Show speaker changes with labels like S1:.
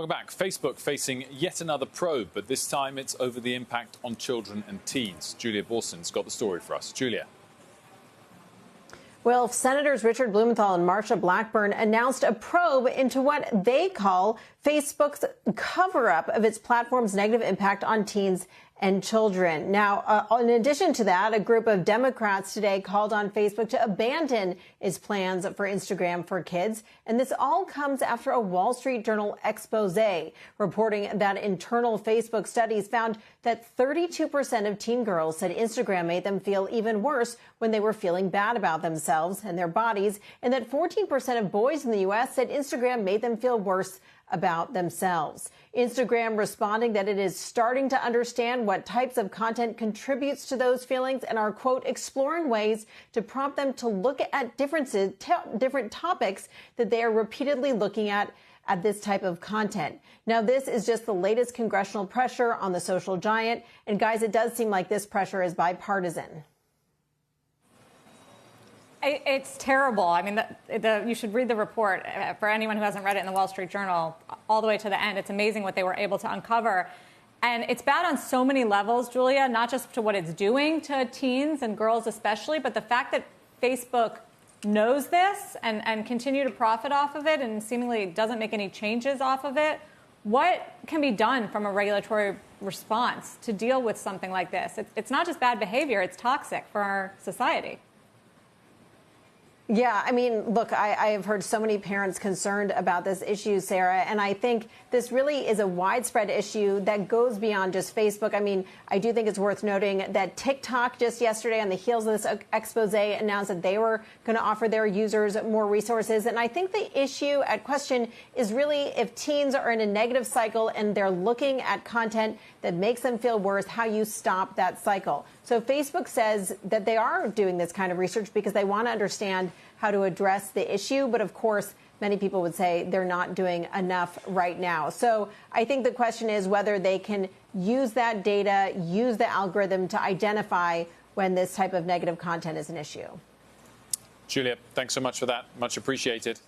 S1: Welcome back. Facebook facing yet another probe, but this time it's over the impact on children and teens. Julia Borson's got the story for us. Julia.
S2: Well, Senators Richard Blumenthal and Marsha Blackburn announced a probe into what they call Facebook's cover-up of its platform's negative impact on teens and children. Now, in addition to that, a group of Democrats today called on Facebook to abandon its plans for Instagram for kids. And this all comes after a Wall Street Journal expose reporting that internal Facebook studies found that 32% of teen girls said Instagram made them feel even worse when they were feeling bad about themselves and their bodies, and that 14% of boys in the U.S. said Instagram made them feel worse about themselves. Instagram responding that it is starting to understand what types of content contributes to those feelings and are, quote, exploring ways to prompt them to look at different topics that they are repeatedly looking at this type of content. Now, this is just the latest congressional pressure on the social giant. And guys, it does seem like this pressure is bipartisan.
S3: It's terrible. I mean, you should read the report for anyone who hasn't read it in the Wall Street Journal all the way to the end. It's amazing what they were able to uncover. And it's bad on so many levels, Julia, not just to what it's doing to teens and girls especially, but the fact that Facebook knows this and continue to profit off of it and seemingly doesn't make any changes off of it. What can be done from a regulatory response to deal with something like this? It's not just bad behavior, it's toxic for our society.
S2: Yeah, I mean, look, I have heard so many parents concerned about this issue, Sarah, and I think this really is a widespread issue that goes beyond just Facebook. I mean, I do think it's worth noting that TikTok just yesterday on the heels of this expose announced that they were going to offer their users more resources. And I think the issue at question is really if teens are in a negative cycle and they're looking at content that makes them feel worse, how you stop that cycle. So Facebook says that they are doing this kind of research because they want to understand how to address the issue. But of course, many people would say they're not doing enough right now. So I think the question is whether they can use that data, use the algorithm to identify when this type of negative content is an issue.
S1: Julia, thanks so much for that. Much appreciated.